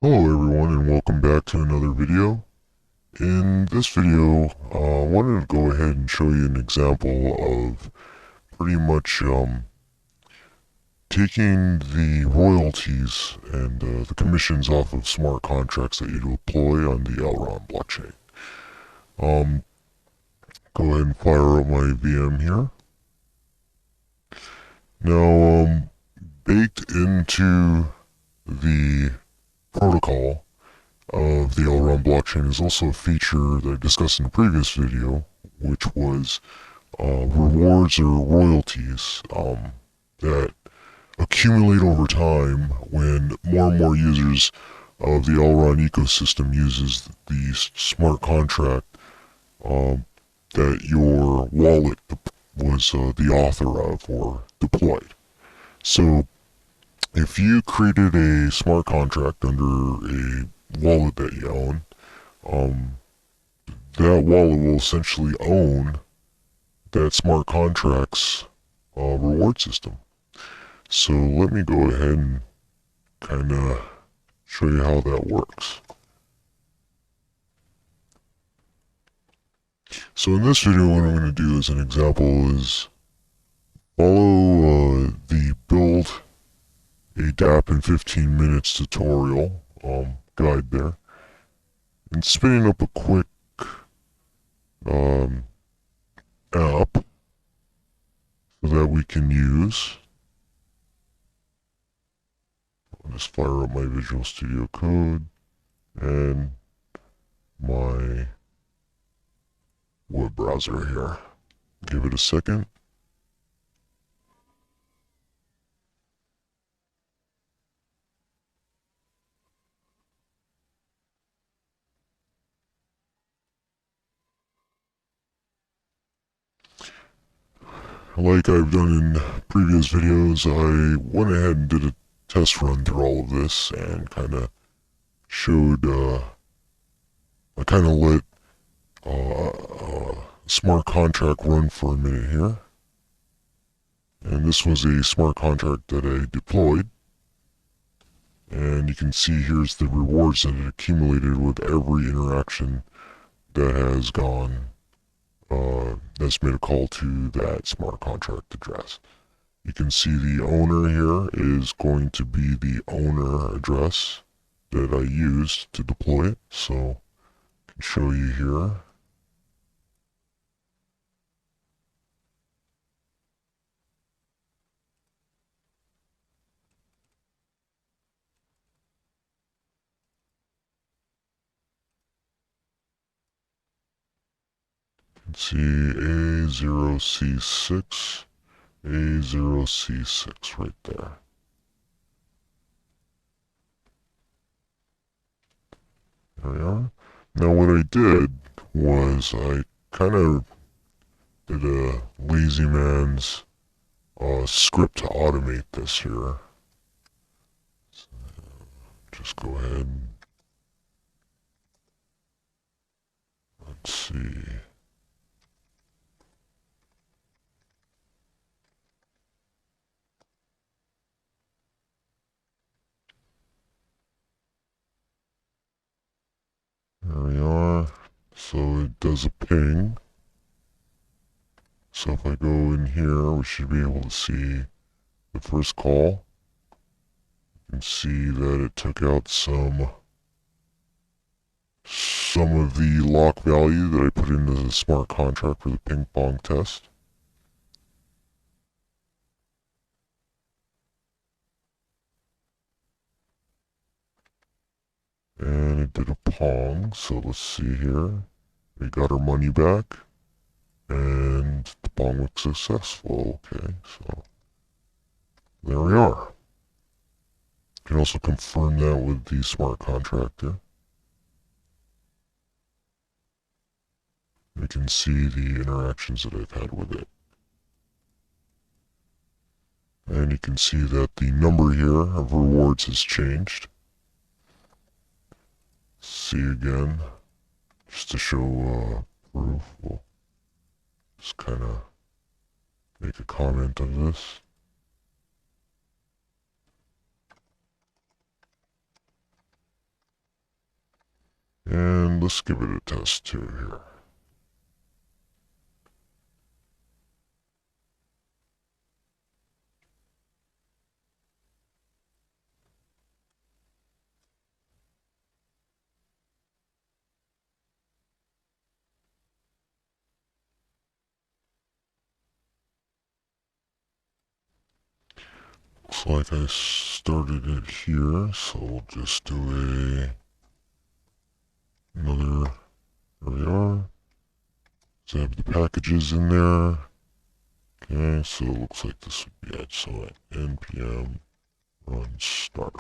Hello everyone and welcome back to another video. In this video, I wanted to go ahead and show you an example of pretty much taking the royalties and the commissions off of smart contracts that you deploy on the Elrond blockchain. Um, Go ahead and fire up my VM here. Now, baked into the protocol of the Elrond blockchain is also a feature that I discussed in the previous video, which was rewards or royalties that accumulate over time when more and more users of the Elrond ecosystem uses the smart contract that your wallet was the author of or deployed. So if you created a smart contract under a wallet that you own, um, that wallet will essentially own that smart contract's reward system. So let me go ahead and kind of show you how that works. So in this video, what I'm going to do as an example is follow the build a dapp in 15 minutes tutorial guide there, and spinning up a quick um, app so that we can use. I'll just fire up my Visual Studio Code and my web browser here. Give it a second. Like I've done in previous videos, I went ahead and did a test run through all of this and kind of showed, I kind of let smart contract run for a minute here. And this was a smart contract that I deployed. And you can see here's the rewards that it accumulated with every interaction that has gone, that's made a call to that smart contract address. You can see the owner here is going to be the owner address that I used to deploy it. So I can show you here. You can see A0C6, A0C6 right there. There we are. Now what I did was I kind of did a lazy man's script to automate this here. So just go ahead and let's see. There we are. So it does a ping. So if I go in here, we should be able to see the first call. You can see that it took out some of the lock value that I put into the smart contract for the ping pong test. And it did a Pong, so let's see here. We got our money back, and the Pong looks successful. Okay, so there we are. You can also confirm that with the smart contract here. You can see the interactions that I've had with it. And you can see that the number here of rewards has changed. See again, just to show proof. We'll just kind of make a comment on this. and let's give it a test too here. Looks like I started it here, so we'll just do another, there we are. So I have the packages in there. Okay, so it looks like this would be it. So at npm run start.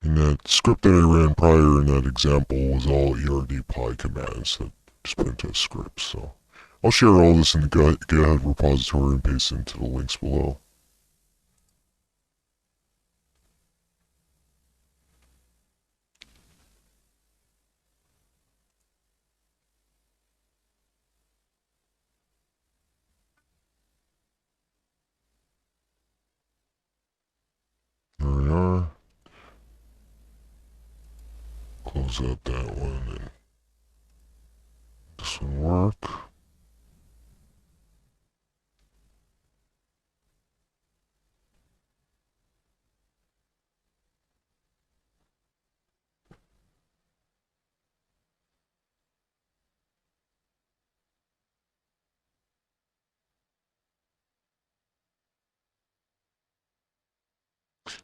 And that script that I ran prior in that example was all erdpy commands that just put into a script. So I'll share all this in the GitHub repository and paste it into the links below. There we are. Close out that one and this one work.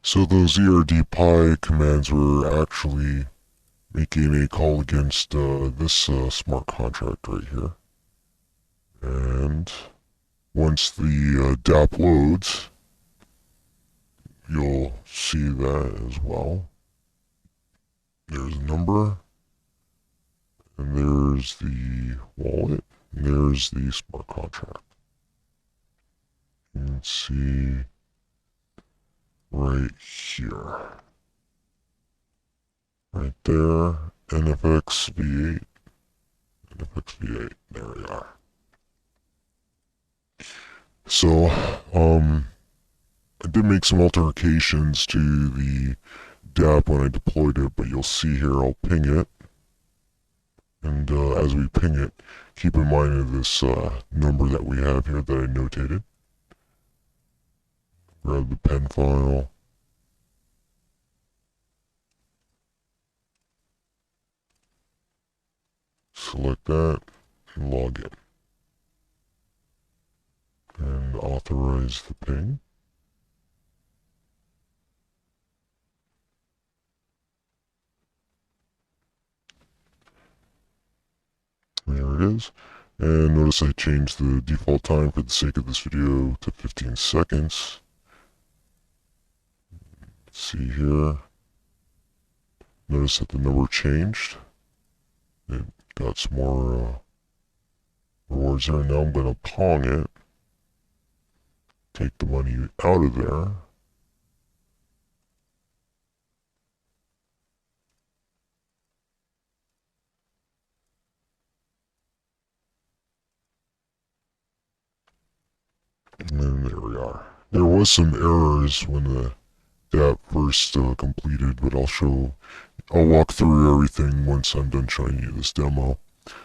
So those erdpy commands were actually making a call against this smart contract right here. And once the dapp loads, you'll see that as well. There's a number, and there's the wallet, and there's the smart contract. You can see right here. Right there, NFX V8, NFX V8, there we are. So, I did make some alterations to the dapp when I deployed it, but you'll see here I'll ping it. And as we ping it, keep in mind this number that we have here that I notated. Grab the pen file. Select that and log in. And authorize the ping. There it is. And notice I changed the default time for the sake of this video to 15 seconds. Let's see here. Notice that the number changed. It got some more rewards there. Now I'm going to Pong it. Take the money out of there. And then there we are. There was some errors when the dapp first completed, but I'll walk through everything once I'm done showing you this demo.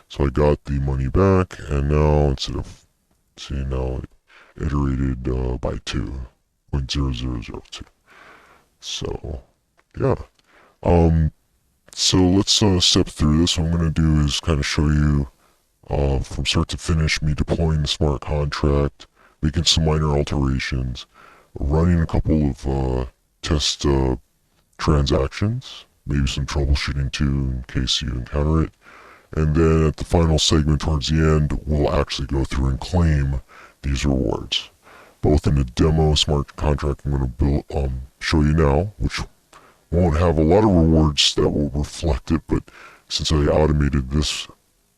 So I got the money back, and now instead of, see, now it iterated by 2.0002. So, yeah. So let's step through this. What I'm going to do is kind of show you from start to finish me deploying the smart contract, making some minor alterations, running a couple of test transactions, maybe some troubleshooting too in case you encounter it. And then at the final segment towards the end, we'll actually go through and claim these rewards. Both in the demo smart contract I'm going to show you now, which won't have a lot of rewards that will reflect it, but since I automated this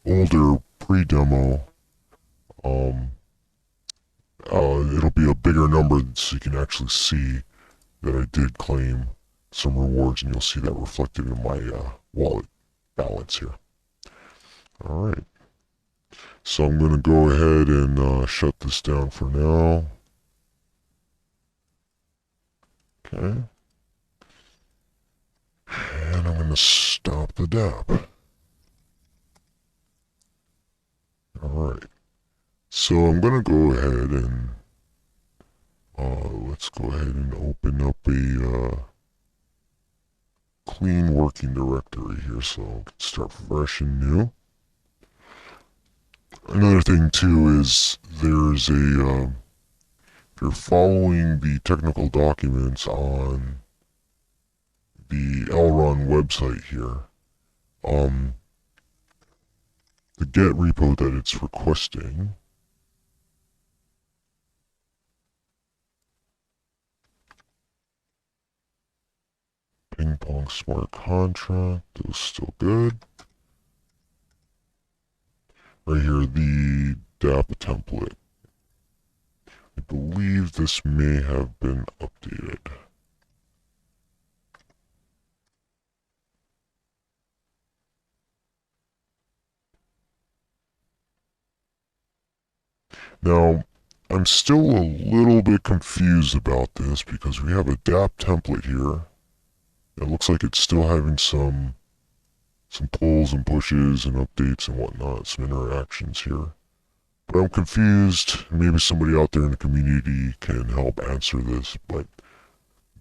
older pre-demo, it'll be a bigger number so you can actually see that I did claim some rewards, and you'll see that reflected in my wallet balance here. Alright, so I'm going to go ahead and shut this down for now. Okay. And I'm going to stop the dapp. Alright. So I'm going to go ahead and let's go ahead and open up a clean working directory here, so I can start fresh and new. Another thing too is there's a if you're following the technical documents on the Elrond website here, the Git repo that it's requesting ping pong smart contract is still good. Right here, the dapp template. I believe this may have been updated. Now, I'm still a little bit confused about this because we have a dapp template here. It looks like it's still having some pulls and pushes and updates and whatnot, some interactions here. But I'm confused. Maybe somebody out there in the community can help answer this. But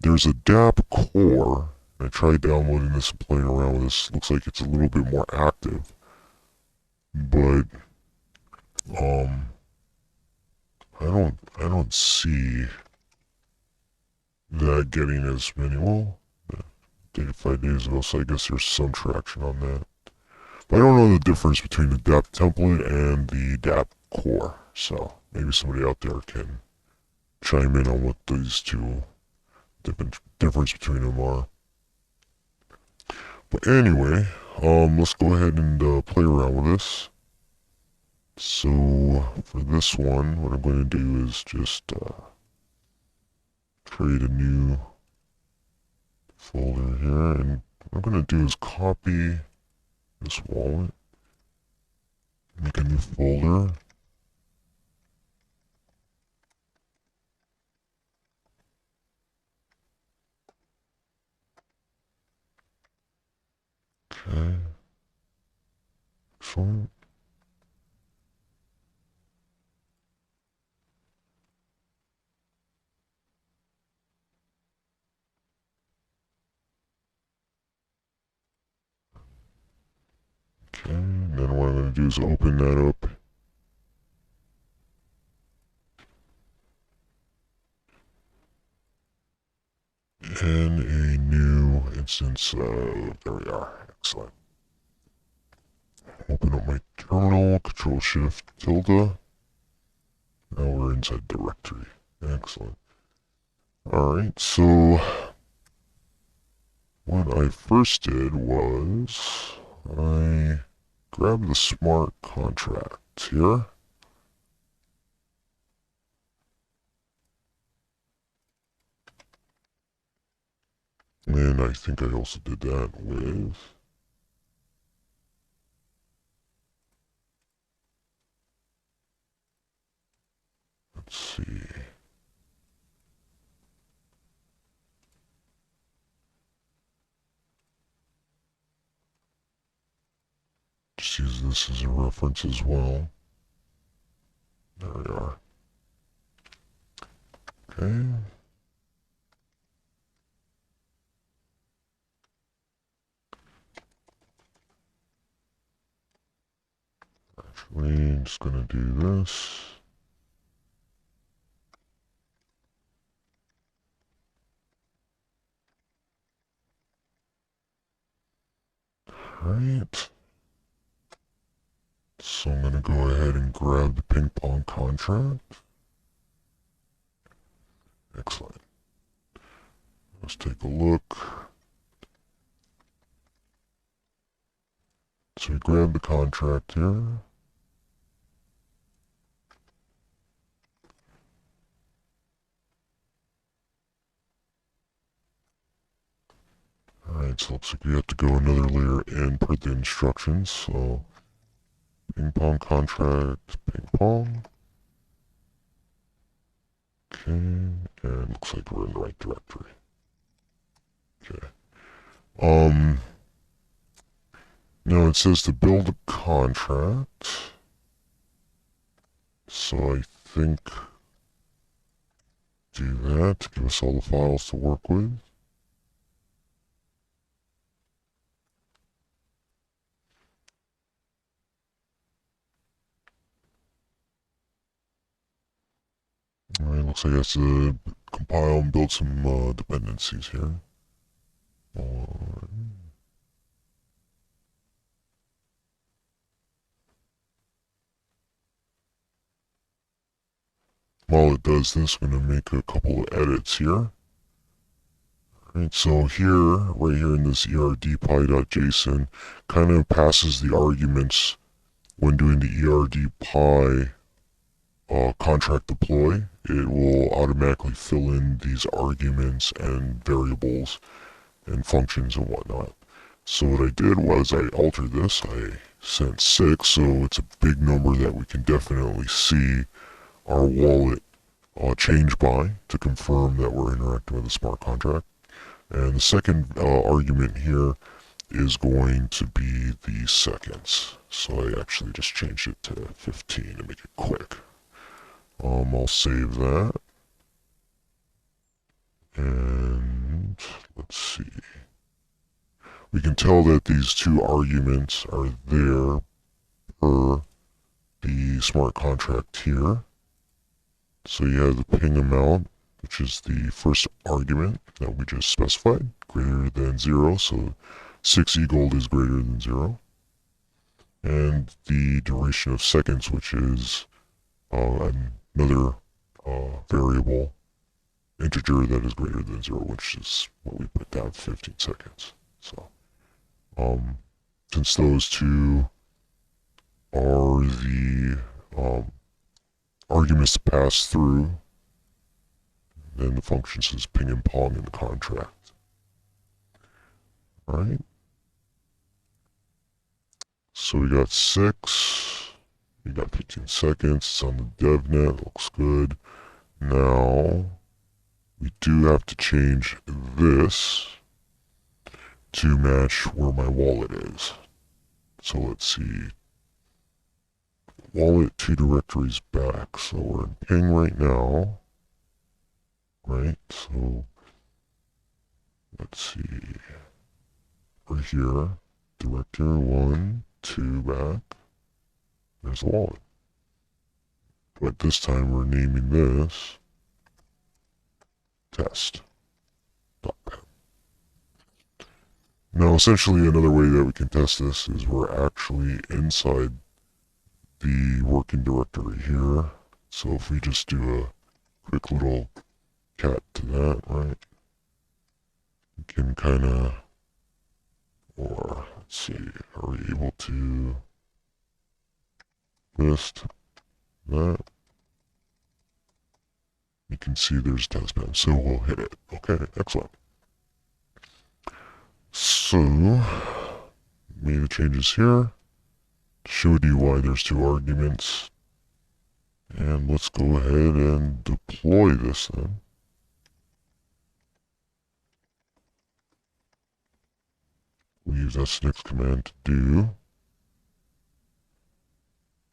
there's a dapp core. I tried downloading this and playing around with this. Looks like it's a little bit more active. But I don't see that getting as many. Well, dated 5 days ago, so I guess there's some traction on that. But I don't know the difference between the dapp template and the dapp core. So maybe somebody out there can chime in on what these two difference between them are. But anyway, let's go ahead and play around with this. So for this one, what I'm going to do is just create a new folder here, and what I'm going to do is copy this wallet, make a new folder. Okay, excellent. Okay, and then what I'm going to do is open that up in a new instance. There we are. Excellent. Open up my terminal, Control Shift tilde. Now we're inside directory. Excellent. Alright, so what I first did was I grabbed the smart contract here. And I think I also did that with let's see. Just use this as a reference as well. There we are. Okay. Actually, I'm just gonna do this. Alright. So I'm gonna go ahead and grab the ping pong contract. Excellent. Let's take a look. So we grab the contract here. Alright, so looks like we have to go another layer and put the instructions. So ping pong contract, ping pong. Okay, and looks like we're in the right directory. Okay. Um, Now it says to build a contract. So I think do that to give us all the files to work with. Alright, looks like I have to compile and build some dependencies here. Alright. While it does this, I'm going to make a couple of edits here. Alright, so here, right here in this erdpy.json, kind of passes the arguments when doing the erdpy contract deploy. It will automatically fill in these arguments and variables and functions and whatnot. So what I did was I altered this. I sent 6, so it's a big number that we can definitely see our wallet change by to confirm that we're interacting with a smart contract. And the second argument here is going to be the seconds. So I actually just changed it to 15 to make it quick. I'll save that. And let's see. We can tell that these two arguments are there per the smart contract here. So you have the ping amount, which is the first argument that we just specified, greater than 0. So 6 eGLD is greater than 0. And the duration of seconds, which is another variable integer that is greater than 0, which is what we put down, 15 seconds. So since those two are the arguments to pass through, then the function says ping and pong in the contract. Alright. So we got 6. We got 15 seconds. It's on the devnet. Looks good. Now, we do have to change this to match where my wallet is. So let's see. Wallet 2 directories back. So we're in ping right now. Right? So let's see. We're here. Directory 1, 2 back. There's the wallet. But this time we're naming this test.pem. Now, essentially, another way that we can test this is we're actually inside the working directory here. So if we just do a quick little cat to that, right, we can kind of, or let's see, are we able to list that? You can see there's test.pem, so we'll hit it. Okay, excellent. So, made the changes here. Showed you why there's 2 arguments. And let's go ahead and deploy this then. We'll use that next command to do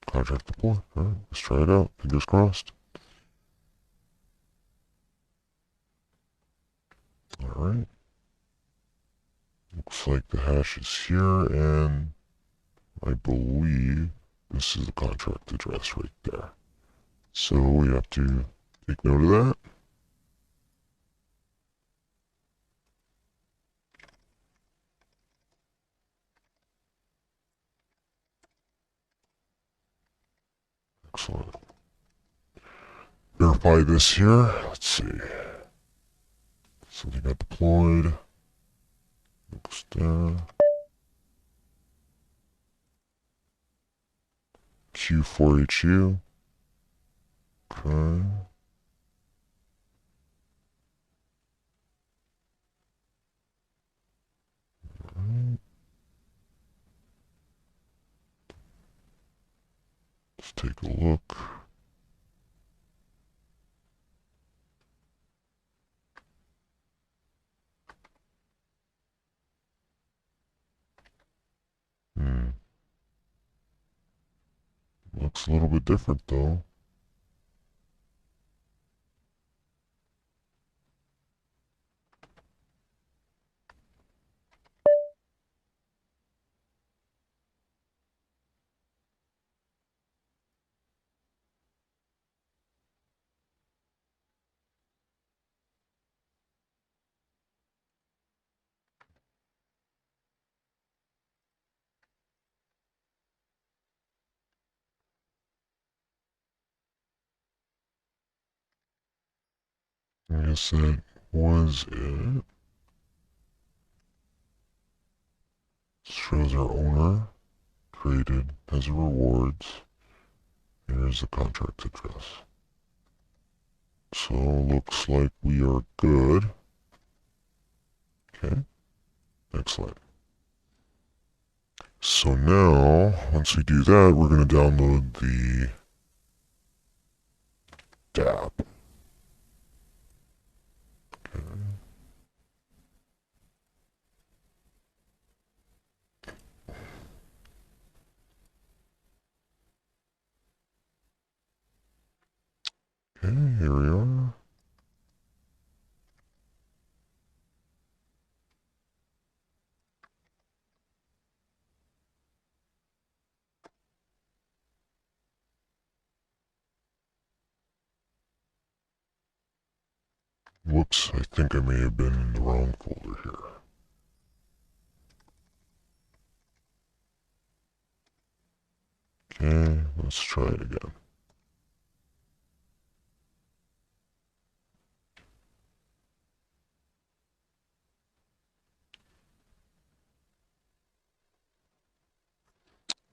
contract deploy. Alright, let's try it out. Fingers crossed. Alright. Looks like the hash is here, and I believe this is the contract address right there. So we have to take note of that. Excellent. Verify this here. Let's see. Something got deployed. Looks there. Q4HU. Okay. Alright. Let's take a look. Looks a little bit different though. I guess that was it. Shows our owner created as rewards. Here's the contract address. So looks like we are good. Okay, excellent. So now, once we do that, we're going to download the dapp. Okay. Okay, here we are. Whoops, I think I may have been in the wrong folder here. Okay, let's try it again.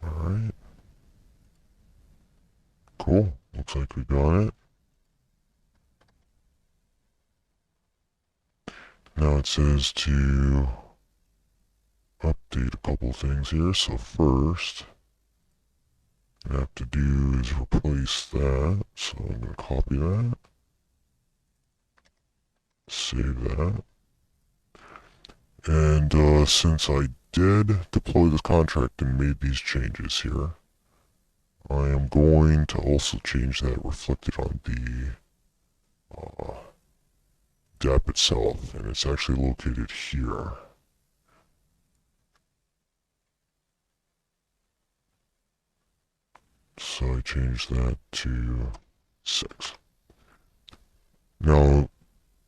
Alright. Cool. Looks like we got it. Now it says to update a couple things here. So first, what I have to do is replace that. So I'm going to copy that. Save that. And since I did deploy this contract and made these changes here, I am going to also change that reflected on the dapp itself, and it's actually located here. So I changed that to 6. Now,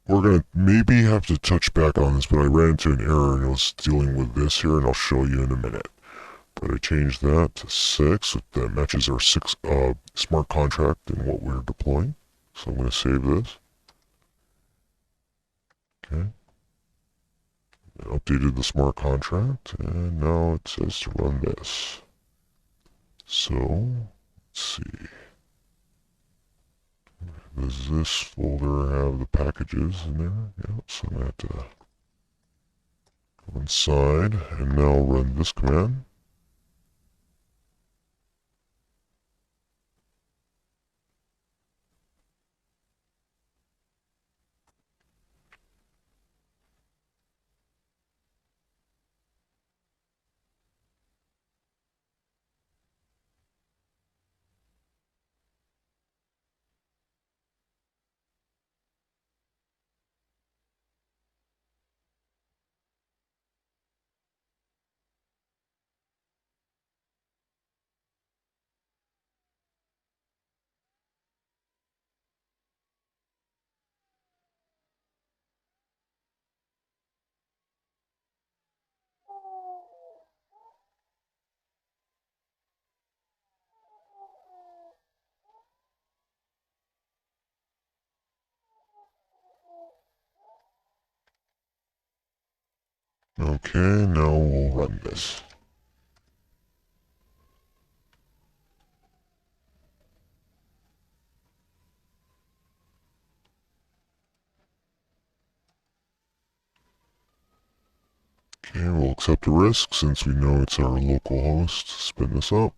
we're going to maybe have to touch back on this, but I ran into an error and it was dealing with this here, and I'll show you in a minute. But I changed that to 6. That matches our 6 smart contract and what we're deploying. So I'm going to save this. Okay. Updated the smart contract, and now it says to run this. So, let's see. Does this folder have the packages in there? Yeah, so I'm going to have to go inside and now run this command. Okay, now we'll run this. Okay, we'll accept a risk since we know it's our local host. Spin this up.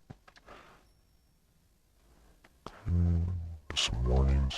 Some warnings.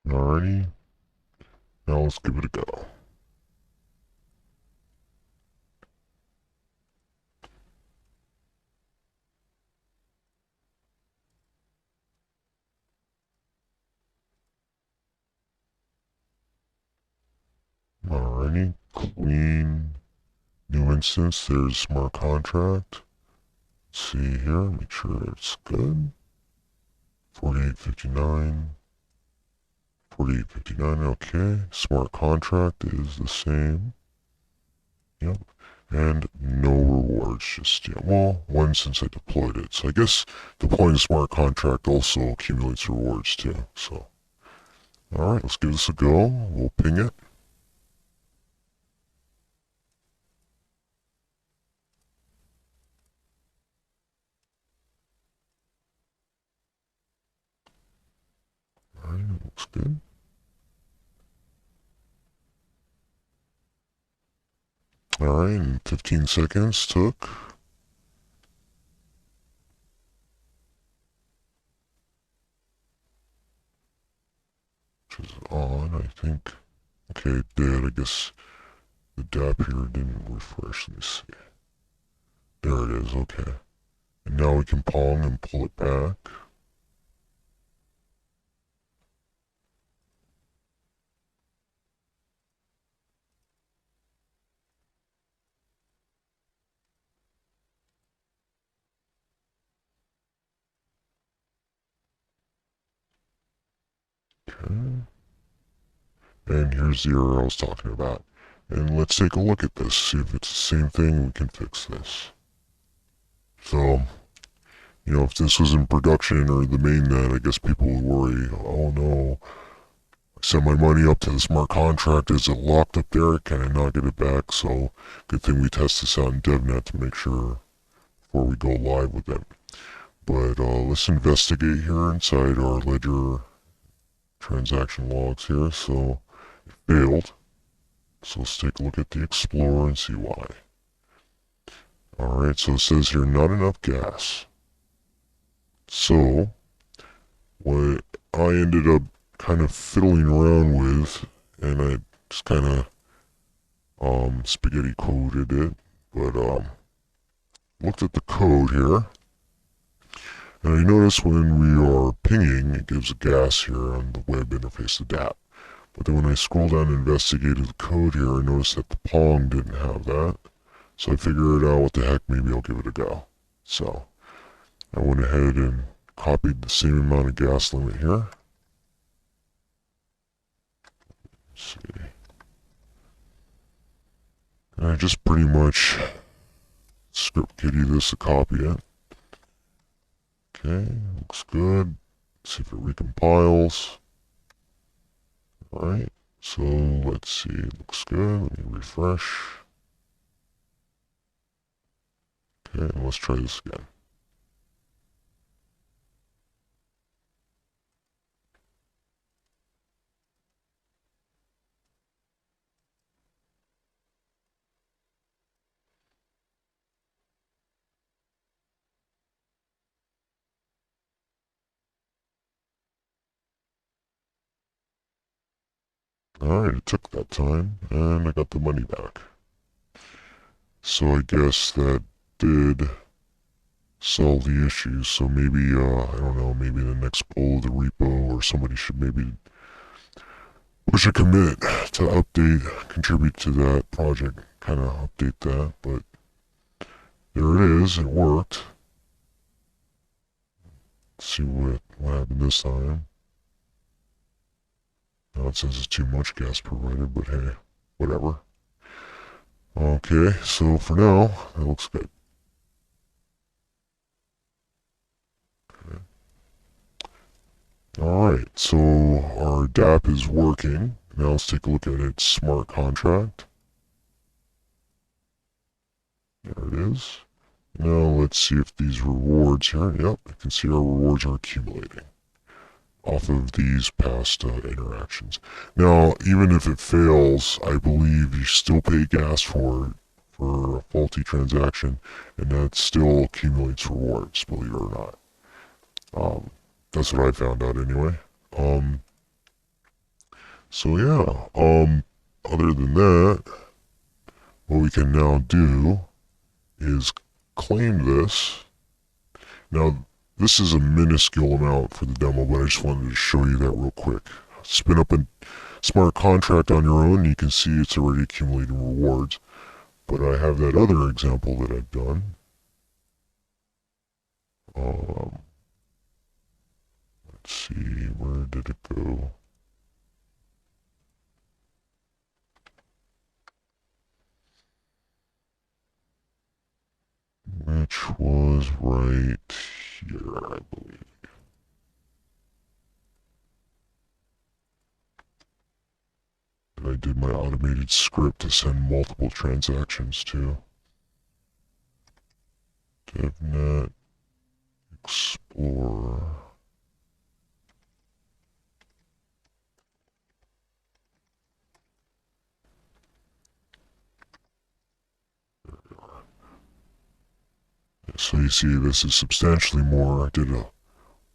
Alrighty, now let's give it a go. Alrighty, clean, new instance, there's smart contract. Let's see here, make sure it's good. 4859, 4859, okay. Smart contract is the same. Yep. And no rewards just yet. Well, one since I deployed it. So I guess deploying a smart contract also accumulates rewards too. So, alright, let's give this a go. We'll ping it. Alright, looks good. Alright, and 15 seconds took. Which is on, I think. Okay, it did. I guess the dapp here didn't refresh. Let me see. There it is, okay. And now we can Pong and pull it back. Okay. And here's the error I was talking about. And let's take a look at this, see if it's the same thing, we can fix this. So, you know, if this was in production or the mainnet, I guess people would worry, oh no, I sent my money up to the smart contract, is it locked up there, can I not get it back? So, good thing we test this out in DevNet to make sure before we go live with it. But let's investigate here inside our ledger transaction logs here. So, it failed. So let's take a look at the Explorer and see why. Alright, so it says here, not enough gas. So, what I ended up kind of fiddling around with, and I just kind of spaghetti coded it, but looked at the code here, and I noticed when we are pinging, it gives a gas here on the web interface, the dapp. But then when I scroll down and investigated the code here, I noticed that the Pong didn't have that. So I figured out what the heck, maybe I'll give it a go. So I went ahead and copied the same amount of gas limit here. Let's see. And I just pretty much script kiddie this to copy it. Okay, looks good. Let's see if it recompile. Alright, so let's see, it looks good. Let me refresh. Okay, and let's try this again. Alright, it took that time, and I got the money back. So I guess that did solve the issue. So maybe, I don't know, maybe the next pull of the repo, or somebody should maybe push a commit to update, contribute to that project, kind of update that, but there it is, it worked. Let's see what happened this time. Now it says it's too much gas provided, but hey, whatever. Okay, so for now, that looks good. Okay. Alright, so our dapp is working. Now let's take a look at its smart contract. There it is. Now let's see if these rewards here, yep, I can see our rewards are accumulating off of these past interactions. Now, even if it fails, I believe you still pay gas for a faulty transaction, and that still accumulates rewards, believe it or not. That's what I found out anyway. So yeah, other than that, what we can now do is claim this. Now, this is a minuscule amount for the demo, but I just wanted to show you that real quick. Spin up a smart contract on your own, you can see it's already accumulating rewards. But I have that other example that I've done. Let's see, where did it go? Which was right here, I believe. That I did my automated script to send multiple transactions to. DevNet Explorer. So you see this is substantially more. I did a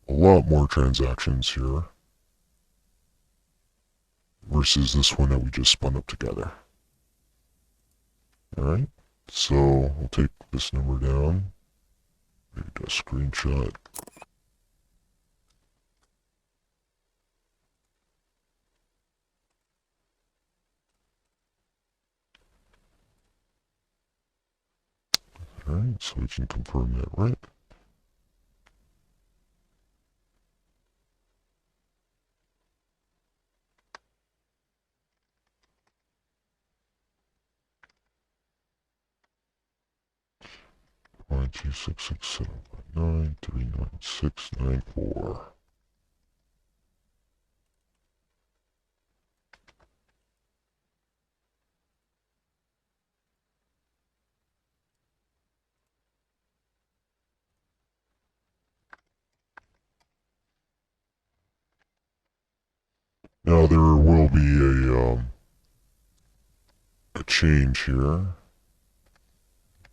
lot more transactions here versus this one that we just spun up together. Alright, so we'll take this number down. Maybe do a screenshot. Alright, so we can confirm that, right? One, two, 66759399694. Now there will be a change here,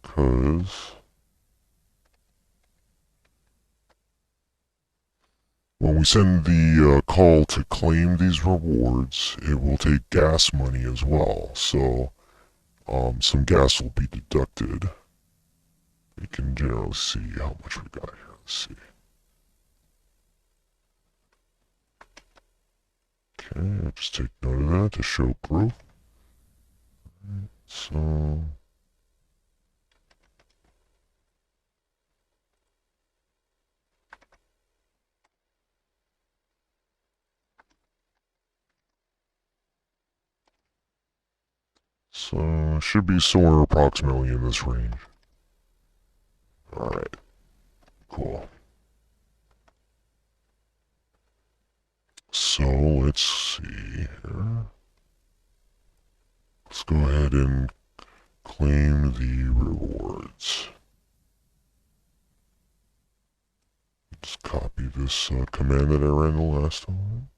because when we send the call to claim these rewards, it will take gas money as well. So some gas will be deducted. You can generally see how much we got here. Let's see. Okay, I'll just take note of that to show proof. So it should be somewhere approximately in this range. Alright, cool. So let's see here. Let's go ahead and claim the rewards. Just copy this command that I ran the last time.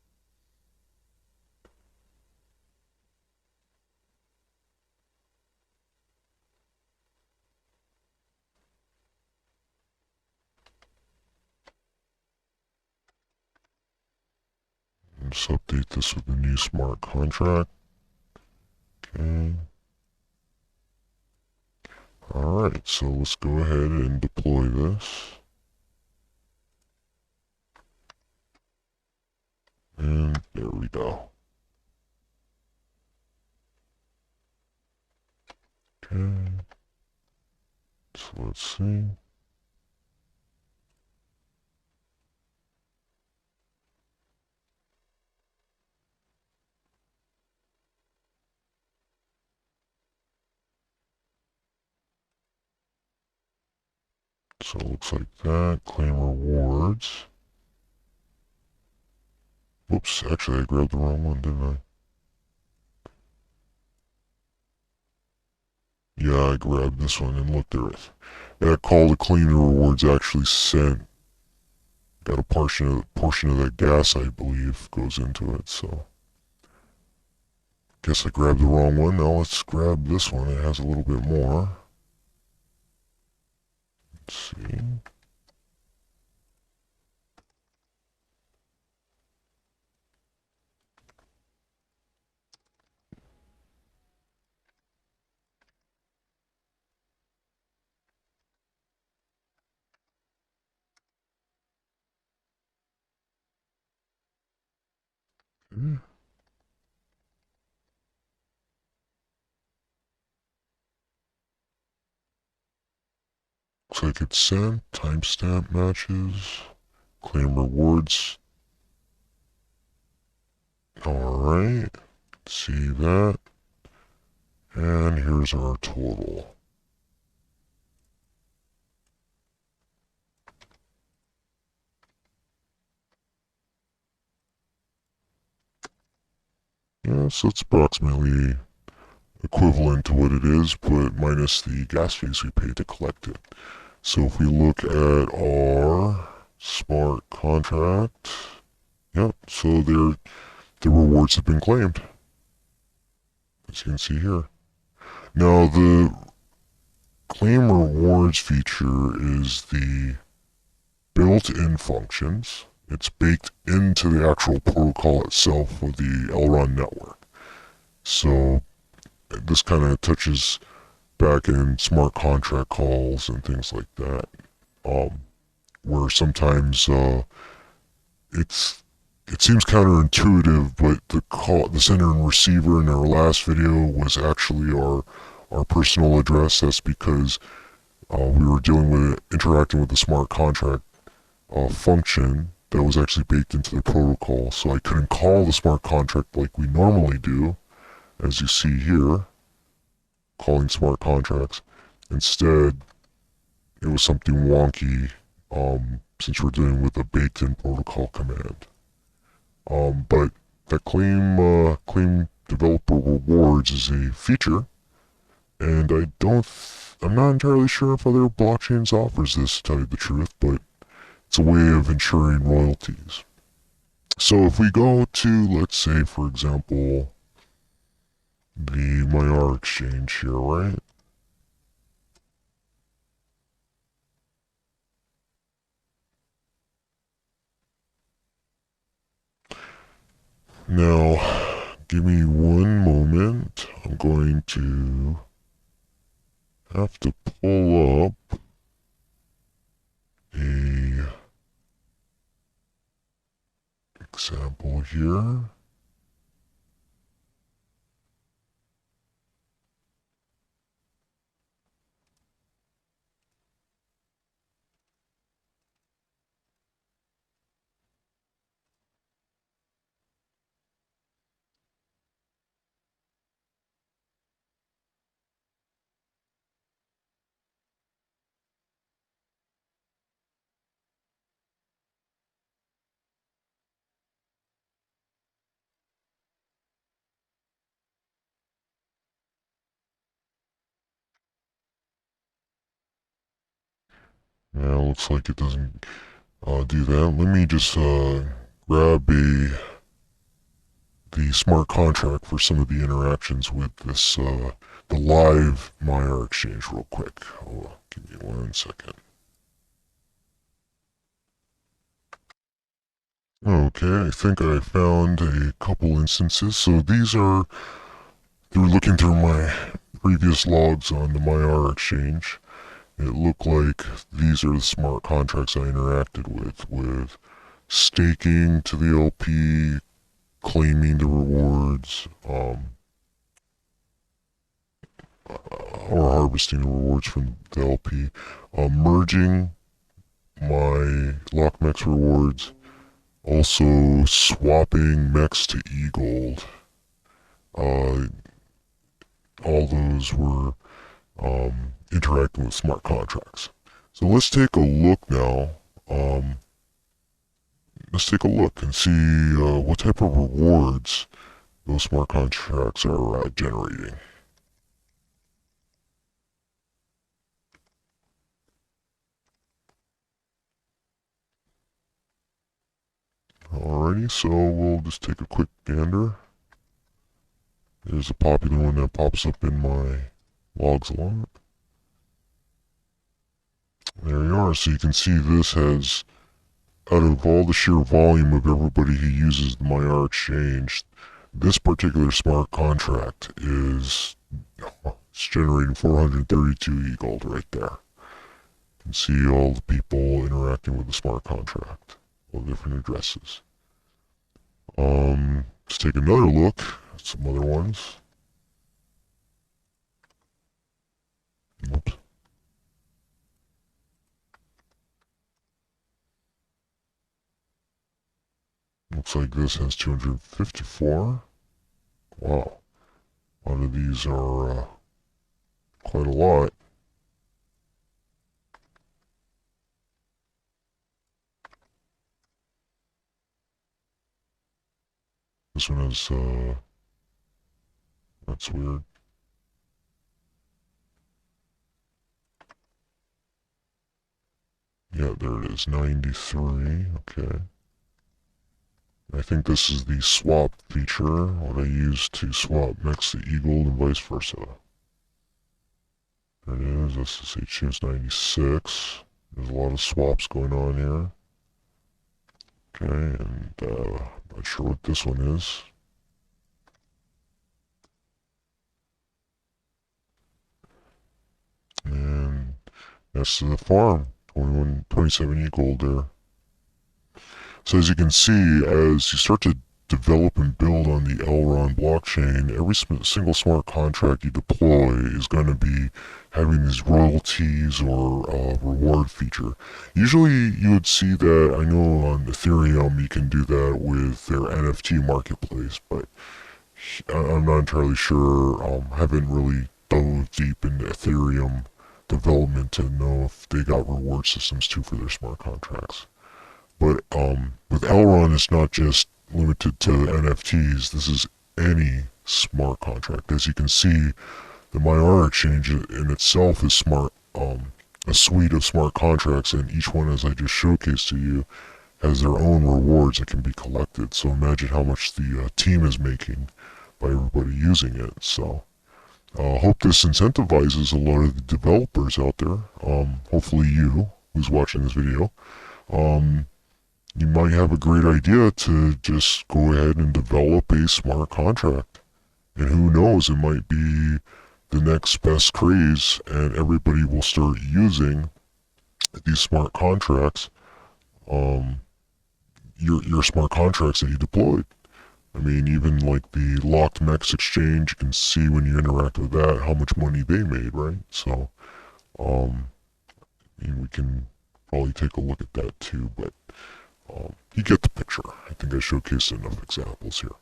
Let's update this with the new smart contract. Okay. Alright, so let's go ahead and deploy this. And there we go. Okay. So let's see. So it looks like that. Claim rewards. Whoops, actually I grabbed the wrong one, didn't I? Yeah, I grabbed this one and looked at it. That call to claim the rewards actually sent. Got a portion of that gas, I believe, goes into it, so. Guess I grabbed the wrong one. Now let's grab this one. It has a little bit more. Let's see. looks like it's sent. Timestamp matches. Claim rewards. Alright. See that. And here's our total. Yeah, so it's approximately equivalent to what it is, but minus the gas fees we paid to collect it. So if we look at our smart contract, yep, so the rewards have been claimed, as you can see here. Now the claim rewards feature is the built-in functions. It's baked into the actual protocol itself of the Elrond network. So this kind of touches back in smart contract calls and things like that, where sometimes it seems counterintuitive, but the sender and receiver in our last video was actually our personal address. That's because we were interacting with the smart contract function that was actually baked into the protocol. So I couldn't call the smart contract like we normally do, as you see here, calling smart contracts. Instead, it was something wonky, since we're dealing with a baked-in protocol command. But that claim developer rewards is a feature, and I'm not entirely sure if other blockchains offers this, to tell you the truth, but it's a way of ensuring royalties. So if we go to, let's say, for example, the Maiar.exchange here, right? Now, give me one moment. I'm going to have to pull up a example here. Yeah, looks like it doesn't do that. Let me just grab the smart contract for some of the interactions with this the live Maiar.exchange real quick. Give me 1 second. Okay, I think I found a couple instances. So through looking through my previous logs on the Maiar.exchange, it looked like these are the smart contracts I interacted with staking to the LP, claiming the rewards, or harvesting the rewards from the LP, merging my LockMex rewards, also swapping MEX to eGLD. All those were interacting with smart contracts. So let's take a look now. Let's take a look and see what type of rewards those smart contracts are generating. Alrighty, so we'll just take a quick gander. There's a popular one that pops up in my logs a lot. There you are. So you can see this has, out of all the sheer volume of everybody who uses the Maiar.exchange, this particular smart contract is it's generating 432 eGLD right there. You can see all the people interacting with the smart contract, all the different addresses. Let's take another look at some other ones. Oops. looks like this has 254. Wow. A lot of these are quite a lot. This one is, that's weird. Yeah, there it is, 93, okay. I think this is the swap feature, what I use to swap next to eGLD and vice versa. There it is, SSH is 96. There's a lot of swaps going on here. Okay, and not sure what this one is. And that's the farm, 27 eGLD there. So as you can see, as you start to develop and build on the Elrond blockchain, every single smart contract you deploy is going to be having these royalties or reward feature. Usually you would see that, I know on Ethereum you can do that with their NFT marketplace, but I'm not entirely sure. Haven't really dove deep into Ethereum development to know if they got reward systems too for their smart contracts. But with Elrond, it's not just limited to NFTs. This is any smart contract. As you can see, the Maiar.exchange in itself is smart, a suite of smart contracts, and each one, as I just showcased to you, has their own rewards that can be collected. So imagine how much the team is making by everybody using it. So hope this incentivizes a lot of the developers out there. Hopefully you, who's watching this video, you might have a great idea to just go ahead and develop a smart contract. And who knows, it might be the next best craze, and everybody will start using these smart contracts, your smart contracts that you deployed. I mean, even like the locked MEX exchange, you can see when you interact with that how much money they made, right? So, I mean, we can probably take a look at that too, but you get the picture. I think I showcased enough examples here.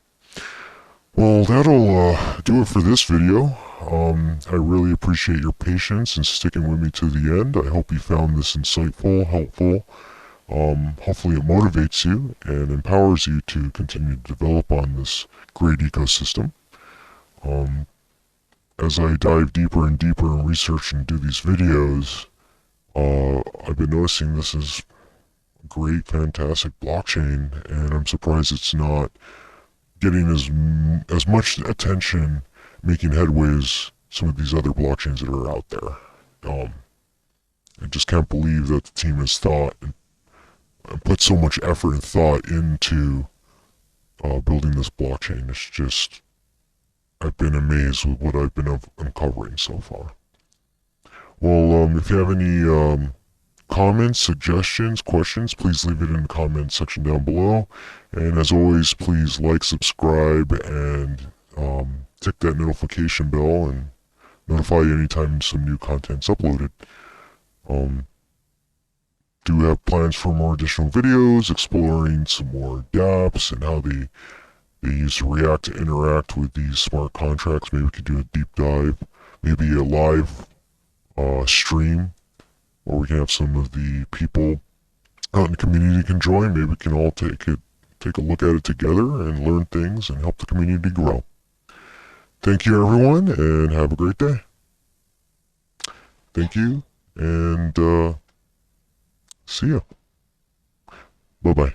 Well, that'll do it for this video. I really appreciate your patience and sticking with me to the end. I hope you found this insightful, helpful. Hopefully it motivates you and empowers you to continue to develop on this great ecosystem. As I dive deeper and deeper in research and do these videos, I've been noticing this is a great, fantastic blockchain, and I'm surprised it's not getting as much attention, making headway as some of these other blockchains that are out there. I just can't believe that the team has thought and put so much effort and thought into building this blockchain. It's just, I've been amazed with what I've been uncovering so far. Well, if you have any comments, suggestions, questions, please leave it in the comment section down below. And as always, please like, subscribe, and tick that notification bell and notify you anytime some new content's uploaded. Do have plans for more additional videos exploring some more dapps and how they use to react to interact with these smart contracts. Maybe we could do a deep dive, maybe a live stream where we can have some of the people out in the community can join. Maybe we can all take a look at it together and learn things and help the community grow. Thank you, everyone, and have a great day. Thank you, and see ya. Bye-bye.